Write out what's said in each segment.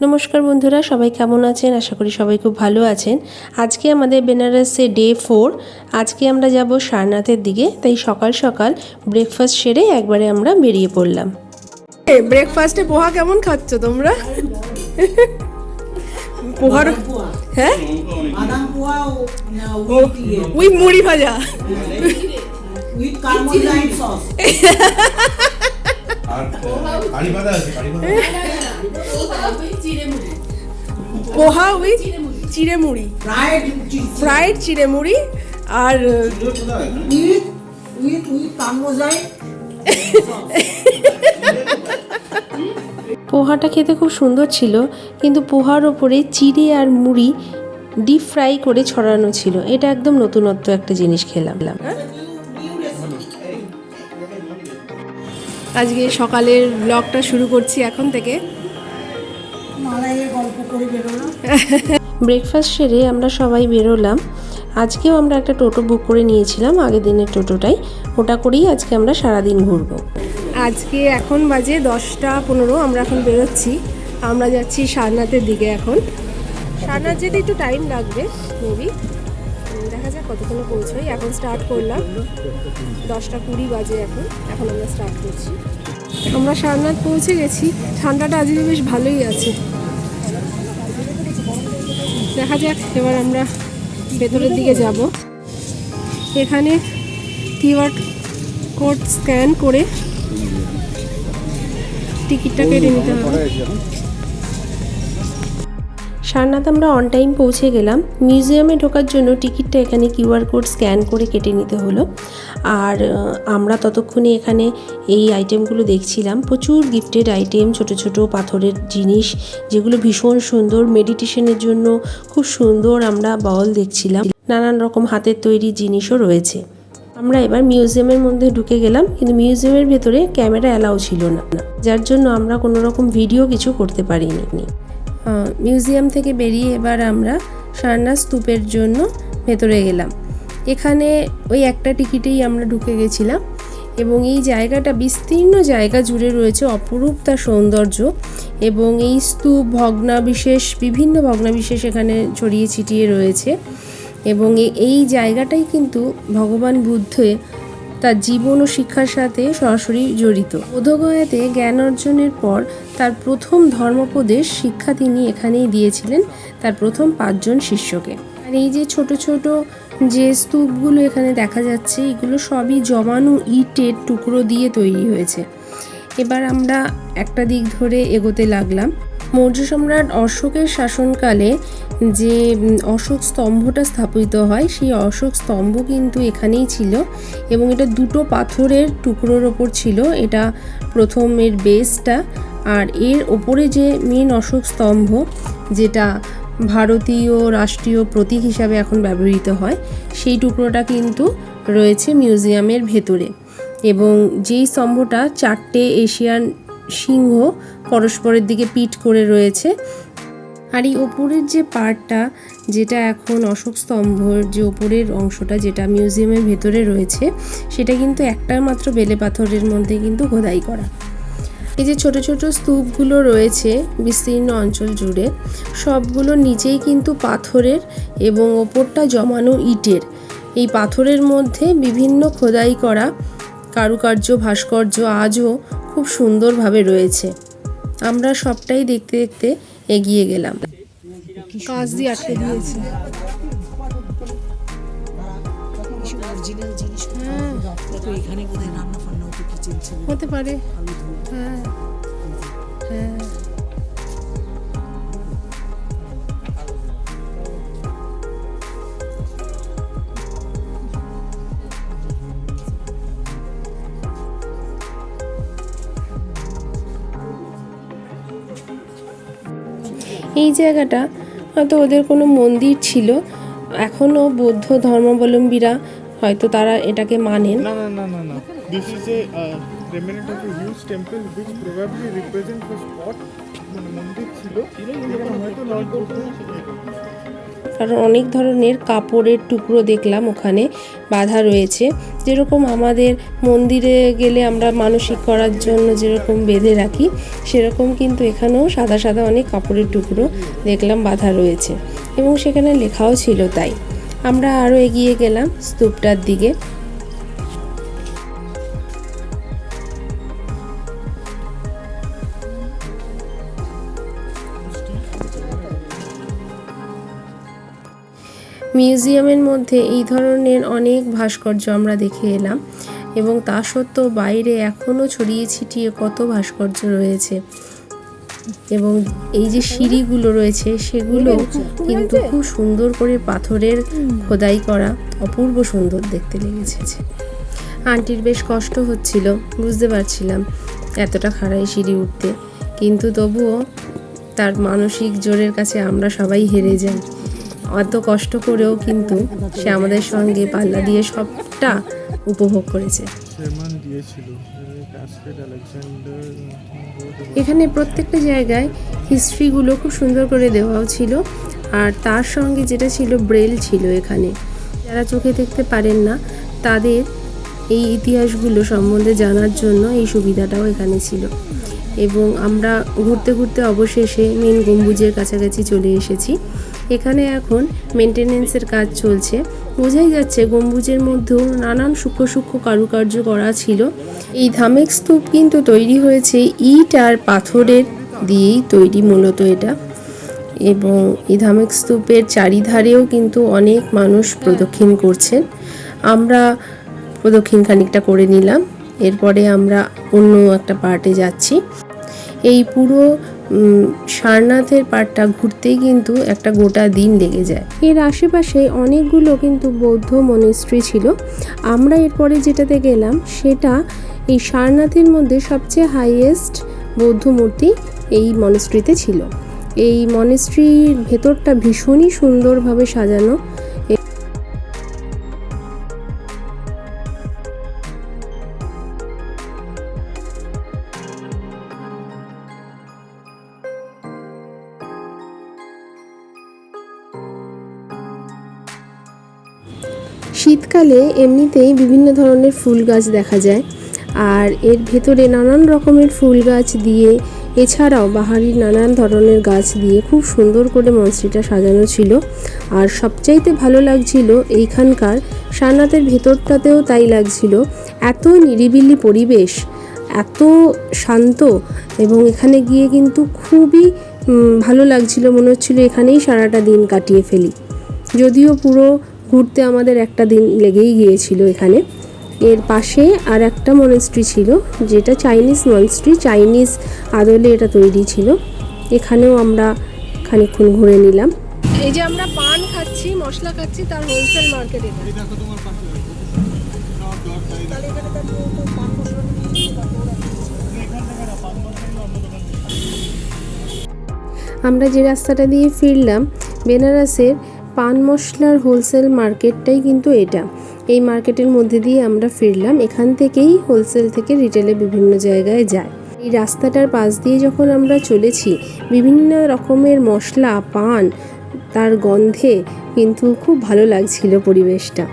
নমস্কার বন্ধুরা, সবাই কেমন আছেন? আশা করি সবাই খুব ভালো আছেন। আজকে আমাদের বেনারসে ডে 4। আজকে আমরা যাব সারনাথের দিকে, তাই সকাল সকাল ব্রেকফাস্ট সেরে একবারে আমরা বেরিয়ে পড়লাম। ব্রেকফাস্টে পোহা কেমন খাচ্ছ তোমরা? পোহার হ্যাঁ, উইথ মুড়ি ভাজা, উইথ কার্বোহাইড্রেট সস আর কারি পাতা আছে, কারি পাতা পোহা উইথ চিড়ে মুড়ি, ফ্রাইড চিড়ে মুড়ি আর উইথ কার্বোহাইড্রেট। পোহাটা খেতে খুব সুন্দর ছিল, কিন্তু পোহার ওপরে চিড়ে আর মুড়ি ডিপ ফ্রাই করে ছড়ানো ছিল। এটা একদম নতুনত্ব একটা জিনিস খেলাম। আজকে সকালের ব্লগটা শুরু করছি এখন থেকে। ব্রেকফাস্ট সেরে আমরা সবাই বেরোলাম। আজকেও আমরা একটা টোটো বুক করে নিয়েছিলাম, আগের দিনের টোটোটাই, ওটা করেই আজকে আমরা সারাদিন ঘুরবো। আজকে এখন বাজে 10:15, আমরা এখন বেরোচ্ছি। আমরা যাচ্ছি সারনাথের দিকে। এখন সারনাথ যেতে একটু টাইম লাগবে মেবি, দেখা যাক কতক্ষণে পৌঁছোই। এখন স্টার্ট করলাম, 10:20 বাজে এখন আমরা স্টার্ট করছি। আমরা সারনাথ পৌঁছে গেছি। ঠান্ডাটা আজকে বেশ ভালোই আছে। দেখা যাক এবার আমরা ভেতরের দিকে যাব। এখানে কিউআর কোড স্ক্যান করে টিকিটটা কেটে নিতে হবে। সারনাথ আমরা অন টাইম পৌঁছে গেলাম। মিউজিয়ামে ঢোকার জন্য টিকিটটা এখানে কিউআর কোড স্ক্যান করে কেটে নিতে হলো। আর আমরা ততক্ষণে এখানে এই আইটেমগুলো দেখছিলাম। প্রচুর গিফটেড আইটেম, ছোট ছোট পাথরের জিনিস, যেগুলো ভীষণ সুন্দর। মেডিটেশনের জন্য খুব সুন্দর আমরা বাউল দেখছিলাম। নানান রকম হাতের তৈরি জিনিসও রয়েছে। আমরা এবার মিউজিয়ামের মধ্যে ঢুকে গেলাম, কিন্তু মিউজিয়ামের ভেতরে ক্যামেরা অ্যালাউ ছিল না, যার জন্য আমরা কোনো রকম ভিডিও কিছু করতে পারিনি। মিউজিয়াম থেকে বেরিয়ে এবার আমরা সারনাথ স্তূপের জন্য ভেতরে গেলাম। এখানে ওই একটা টিকিটেই আমরা ঢুকে গেছিলাম, এবং এই জায়গাটা বিস্তীর্ণ জায়গা জুড়ে রয়েছে অপরূপ তার সৌন্দর্য। এবং এই স্তূপ ভগ্নাবিশেষ, বিভিন্ন ভগ্নাবিশেষ এখানে ছড়িয়ে ছিটিয়ে রয়েছে। এবং এই জায়গাটাই কিন্তু ভগবান বুদ্ধ তার জীবন ও শিক্ষার সাথে সরাসরি জড়িত। বোধগয়াতে জ্ঞান অর্জনের পর তার প্রথম ধর্মোপদেশ শিক্ষা তিনি এখানেই দিয়েছিলেন তার প্রথম 5 জন শিষ্যকে। আর এই যে ছোট ছোট যে স্তূপগুলো এখানে দেখা যাচ্ছে, এগুলো সবই জমানো ইটের টুকরো দিয়ে তৈরি হয়েছে। এবার আমরা একটা দিক ধরে এগোতে লাগলাম। মৌর্য সম্রাট অশোকের শাসনকালে যে অশোক স্তম্ভটা স্থাপিত হয়, সেই অশোক স্তম্ভ কিন্তু এখানেই ছিল, এবং এটা 2টো পাথরের টুকরোর ওপর ছিল। এটা প্রথমের বেসটা, আর এর ওপরে যে মেন অশোক স্তম্ভ, যেটা ভারতীয় রাষ্ট্রীয় প্রতীক হিসাবে এখন ব্যবহৃত হয়, সেই টুকরোটা কিন্তু রয়েছে মিউজিয়ামের ভেতরে। এবং যেই স্তম্ভটা 4টে এশিয়ান সিংহ পরস্পরের দিকে পিঠ করে রয়েছে। আর এই ওপরের যে পার্টটা, যেটা এখন অশোক স্তম্ভর যে ওপরের অংশটা, যেটা মিউজিয়ামের ভেতরে রয়েছে, সেটা কিন্তু একটা মাত্র বেলে পাথরের মধ্যে কিন্তু খোদাই করা। এই যে ছোট ছোট স্তূপগুলো রয়েছে বিস্তীর্ণ অঞ্চল জুড়ে, সবগুলো নিচেই কিন্তু পাথরের এবং ওপরটা জমানো ইটের। এই পাথরের মধ্যে বিভিন্ন খোদাই করা কারুকার্য, ভাস্কর্য আজও খুব সুন্দরভাবে রয়েছে। আমরা সবটাই দেখতে দেখতে এগিয়ে গেলাম। কাঁচ দিয়ে আটকে দিয়েছে। হতে পারে। হ্যাঁ হ্যাঁ, এই জায়গাটা হয়তো ওদের কোনো মন্দির ছিল। এখনও বৌদ্ধ ধর্মাবলম্বীরা হয়তো তারা এটাকে মানেন। না না না না না, this is a remnant of a huge temple which probably represents the spot মানে মন্দির ছিল যেখানে হয়তো লর্ড বুদ্ধ কারণ অনেক ধরনের কাপড়ের টুকরো দেখলাম ওখানে বাঁধা রয়েছে, যেরকম আমাদের মন্দিরে গেলে আমরা মানসিক করার জন্য যেরকম বেঁধে রাখি, সেরকম কিন্তু এখানেও সাদা সাদা অনেক কাপড়ের টুকরো দেখলাম বাঁধা রয়েছে এবং সেখানে লেখাও ছিল তাই। আমরা আরও এগিয়ে গেলাম স্তূপটার দিকে। মিউজিয়ামের মধ্যে এই ধরনের অনেক ভাস্কর্য আমরা দেখে এলাম এবং তা সত্ত্বেও বাইরে এখনও ছড়িয়ে ছিটিয়ে কত ভাস্কর্য রয়েছে এবং এই যে সিঁড়িগুলো রয়েছে সেগুলো কিন্তু খুব সুন্দর করে পাথরের খোদাই করা, অপূর্ব সুন্দর দেখতে লেগেছে। আন্টির বেশ কষ্ট হচ্ছিল, বুঝতে পারছিলাম এতটা খাড়াই সিঁড়ি উঠতে, কিন্তু তবুও তার মানসিক জোরের কাছে আমরা সবাই হেরে যাই। অত কষ্ট করেও কিন্তু সে আমাদের সঙ্গে পাল্লা দিয়ে সবটা উপভোগ করেছে। এখানে প্রত্যেকটা জায়গায় হিস্ট্রিগুলো খুব সুন্দর করে দেওয়াও ছিল, আর তার সঙ্গে যেটা ছিল ব্রেল ছিল এখানে। যারা চোখে দেখতে পারেন না তাদের এই ইতিহাসগুলো সম্বন্ধে জানার জন্য এই সুবিধাটাও এখানে ছিল। এবং আমরা ঘুরতে ঘুরতে অবশেষে মেন গম্বুজের কাছাকাছি চলে এসেছি। এখানে এখন মেনটেনেন্সের কাজ চলছে, বোঝাই যাচ্ছে গম্বুজের মধ্যেও নানান সূক্ষ্ম সূক্ষ্ম কারুকার্য করা ছিল। এই ধামেক স্তূপ কিন্তু তৈরি হয়েছে ইট আর পাথরের দিয়েই তৈরি মূলত এটা, এবং এই ধামেক স্তূপের চারিধারেও কিন্তু অনেক মানুষ প্রদক্ষিণ করছেন। আমরা প্রদক্ষিণ খানিকটা করে নিলাম, এরপরে আমরা অন্য একটা পার্টে যাচ্ছি। এই পুরো সারনাথের পার্টটা ঘুরতেই কিন্তু একটা গোটা দিন লেগে যায়। এর আশেপাশে অনেকগুলো কিন্তু বৌদ্ধ মনেস্ট্রি ছিল। আমরা এরপরে যেটাতে গেলাম সেটা এই সারনাথের মধ্যে সবচেয়ে হাইয়েস্ট বৌদ্ধ মূর্তি এই মনেস্ট্রিতে ছিল। এই মনেস্ট্রির ভেতরটা ভীষণই সুন্দরভাবে সাজানো। শীতকালে এমনিতেই বিভিন্ন ধরনের ফুল গাছ দেখা যায়, আর এর ভেতরে নানান রকমের ফুল গাছ দিয়ে, এছাড়াও বাহারি নানান ধরনের গাছ দিয়ে খুব সুন্দর করে মঞ্চটা সাজানো ছিল। আর সবচাইতে ভালো লাগছিল এইখানকার সারনাথের ভেতরটাতেও তাই লাগছিল, এত নিরিবিলি পরিবেশ, এত শান্ত, এবং এখানে গিয়ে কিন্তু খুবই ভালো লাগছিল, মনে হচ্ছিল এখানেই সারাটা দিন কাটিয়ে ফেলি। যদিও পুরো ঘুরতে আমাদের একটা দিন লেগেই গিয়েছিল এখানে। এর পাশে আর একটা মনেস্ট্রি ছিল যেটা চাইনিজ মনেস্ট্রি, চাইনিজ আদলে এটা তৈরি ছিল। এখানেও আমরা খানিকক্ষণ ঘুরে নিলাম। এই যে আমরা পান খাচ্ছি, মশলা খাচ্ছি, তার হোলসেল মার্কেট এটা। আমরা যে রাস্তাটা দিয়ে ফিরলাম, বেনারসের পান মশলার হোলসেল মার্কেটটাই কিন্তু এটা। এই মার্কেটের মধ্যে দিয়ে আমরা ফিরলাম, এখান থেকেই হোলসেল থেকে রিটেলে বিভিন্ন জায়গায় যায়। এই রাস্তাটার পাশ দিয়ে যখন আমরা চলেছি, বিভিন্ন রকমের মশলা, পান, তার গন্ধে কিন্তু খুব ভালো লাগছিল পরিবেশটা।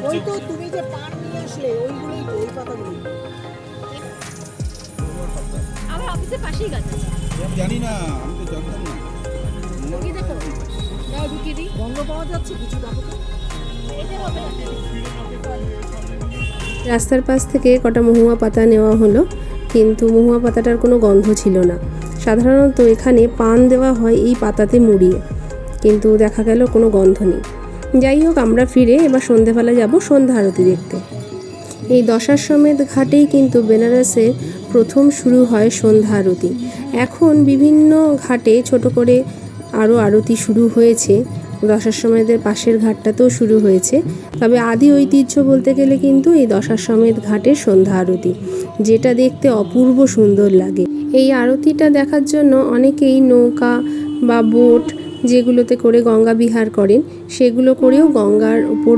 ওই তো তুমি যে পান নিয়ে আসলে ওইগুলোই তো, ওই পাতাগুলো। আমার অফিসের পাশেই গাছ আছে। আমি জানি না, আমি তো জানতাম না। কি দেখো, দাও ঢুকিয়ে দিই। গন্ধ পাওয়া যাচ্ছে কিছু, দেখো তো। এতে হবে না। রাস্তার পাশ থেকে কটা মহুয়া পাতা নেওয়া হলো, কিন্তু মহুয়া পাতাটার কোনো গন্ধ ছিল না। সাধারণত এখানে পান দেওয়া হয় এই পাতাতে মুড়িয়ে, কিন্তু দেখা গেল কোনো গন্ধ নেই। যাই হোক, আমরা ফিরে এবার সন্ধেবেলা যাব সন্ধ্যা আরতি দেখতে। এই দশাশ্বমেধ ঘাটেই কিন্তু বেনারসের প্রথম শুরু হয় সন্ধ্যা আরতি। এখন বিভিন্ন ঘাটে ছোট করে আরও আরতি শুরু হয়েছে, দশাশ্বমেধের পাশের ঘাটটাতেও শুরু হয়েছে। তবে আদি ঐতিহ্য বলতে গেলে কিন্তু এই দশাশ্বমেধ ঘাটের সন্ধ্যা আরতি, যেটা দেখতে অপূর্ব সুন্দর লাগে। এই আরতিটা দেখার জন্য অনেকেই নৌকা বা বোট যেগুলোতে করে গঙ্গা বিহার করেন, সেগুলো করেও গঙ্গার উপর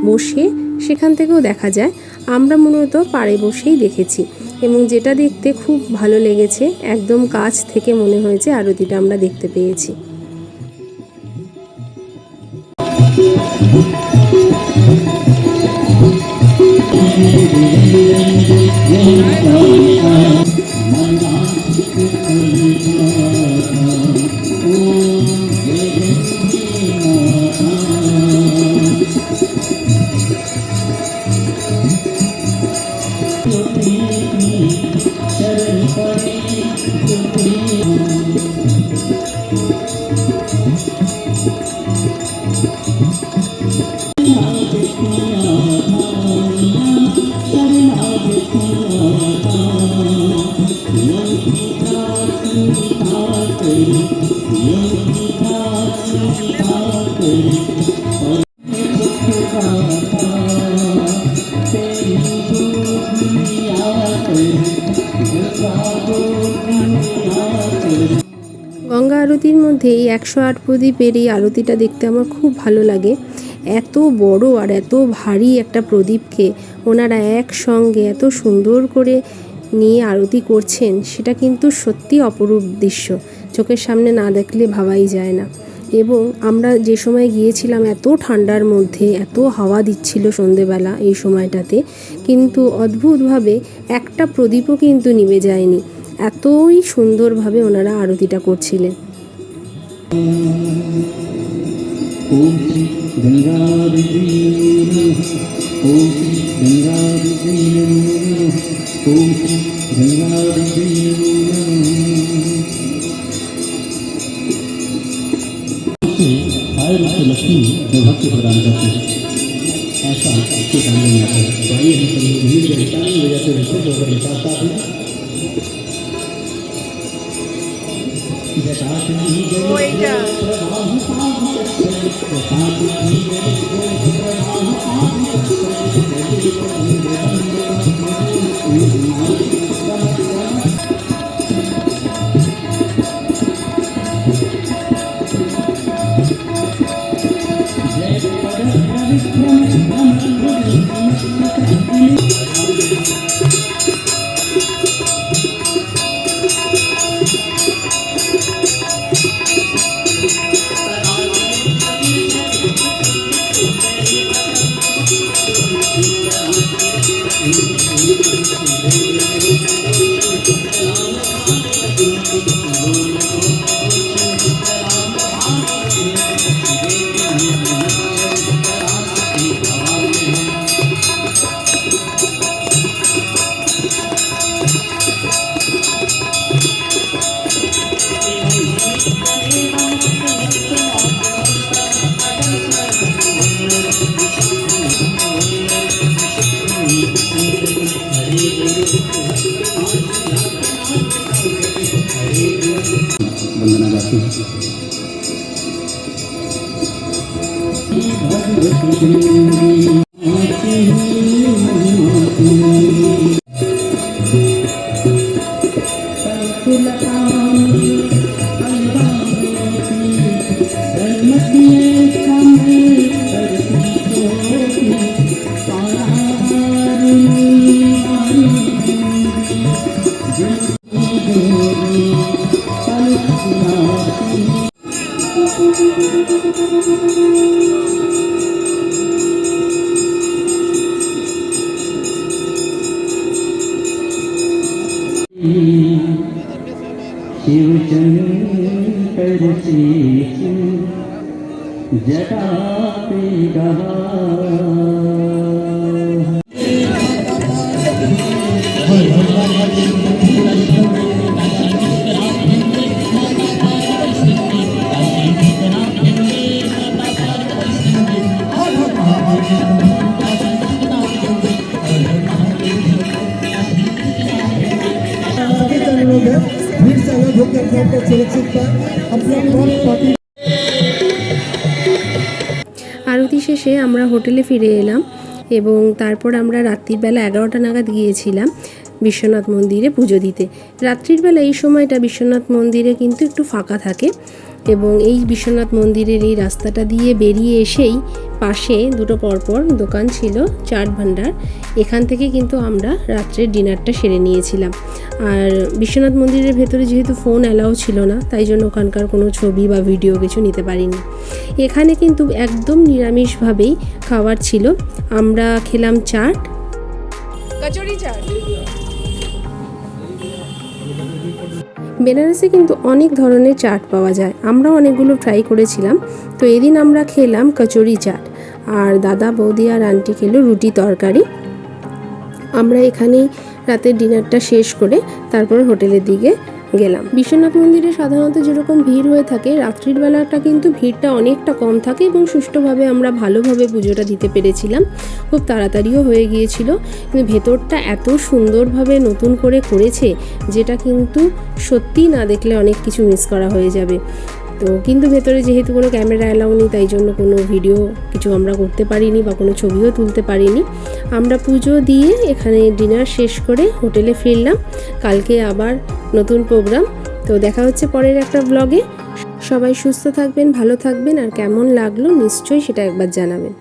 বসে সেখান থেকেও দেখা যায়। আমরা মূলত পাড়ে বসেই দেখেছি, এবং যেটা দেখতে খুব ভালো লেগেছে, একদম কাছ থেকে মনে হয়েছে আরতিটা আমরা দেখতে পেয়েছি। গঙ্গা আরতির মধ্যে এই 108 প্রদীপের এই আরতিটা দেখতে আমার খুব ভালো লাগে। এত বড় আর এত ভারী একটা প্রদীপকে ওনারা একসঙ্গে এত সুন্দর করে নিয়ে আরতি করছেন, সেটা কিন্তু সত্যি অপরূপ দৃশ্য, চোখের সামনে না দেখলে ভাবাই যায় না। এবং আমরা যে সময় গিয়েছিলাম এত ঠান্ডার মধ্যে, এত হাওয়া দিচ্ছিল সন্ধেবেলা এই সময়টাতে, কিন্তু অদ্ভুতভাবে একটা প্রদীপও কিন্তু নিভে যায়নি। এতই সুন্দরভাবে ওনারা আরতিটা করছিলেন। ओम श्री गंगादेवी नमः। ओम श्री गंगादेवी नमः। ओम श्री गंगादेवी नमः। लक्ष्मी जो भक्त प्रदान करते हैं, ऐसा आपके सामने में आता है। तो आइए हम सभी मिल कर ताली बजाते हुए खुश होकर साथ साथ वंदना गाती है। शिवशंकर शेष जटा पे गहा। আরতি শেষে আমরা হোটেলে ফিরে এলাম এবং তারপর আমরা রাত্রির বেলা 11টা নাগাদ গিয়েছিলাম বিশ্বনাথ মন্দিরে পুজো দিতে। রাত্রির বেলা এই সময়টা বিশ্বনাথ মন্দিরে কিন্তু একটু ফাঁকা থাকে এবং এই বিশ্বনাথ মন্দিরের এই রাস্তাটা দিয়ে বেরিয়ে এসেই পাশে দুটো পরপর দোকান ছিল চাট ভান্ডার, এখান থেকে কিন্তু আমরা রাত্রের ডিনারটা সেরে নিয়েছিলাম। আর বিশ্বনাথ মন্দিরের ভেতরে যেহেতু ফোন অ্যালাউ ছিল না, তাই জন্য ওখানকার কোনো ছবি বা ভিডিও কিছু নিতে পারিনি। এখানে কিন্তু একদম নিরামিষভাবেই খাবার ছিল। আমরা খেলাম চাট, কচুরি চাট। বেনারসে কিন্তু অনেক ধরনের চাট পাওয়া যায়, আমরা অনেকগুলো ট্রাই করেছিলাম। তো এদিন আমরা খেলাম কচুরি চাট, আর দাদা বৌদি আর আন্টি খেলো রুটি তরকারি। আমরা এখানেই রাতের ডিনারটা শেষ করে তারপর হোটেলের দিকে গেলাম। বিশ্বনাথ মন্দিরে সাধারণত যেরকম ভিড় হয়ে থাকে, রাত্রির বেলাটা কিন্তু ভিড়টা অনেকটা কম থাকে এবং সুষ্ঠুভাবে আমরা ভালোভাবে পুজোটা দিতে পেরেছিলাম। খুব তাড়াতাড়িও হয়ে গিয়েছিল, কিন্তু ভেতরটা এত সুন্দরভাবে নতুন করে করেছে যেটা কিন্তু সত্যিই না দেখলে অনেক কিছু মিস করা হয়ে যাবে। তো কিন্তু ভেতরে যেহেতু কোনো ক্যামেরা অ্যালাউ নেই, তাই জন্য কোনো ভিডিও কিছু আমরা করতে পারিনি বা কোনো ছবিও তুলতে পারিনি। আমরা পুজো দিয়ে এখানে ডিনার শেষ করে হোটেলে ফিরলাম। কালকে আবার নতুন প্রোগ্রাম। তো দেখা হচ্ছে পরের একটা ব্লগে। সবাই সুস্থ থাকবেন, ভালো থাকবেন, আর কেমন লাগলো নিশ্চয়ই সেটা একবার জানাবেন।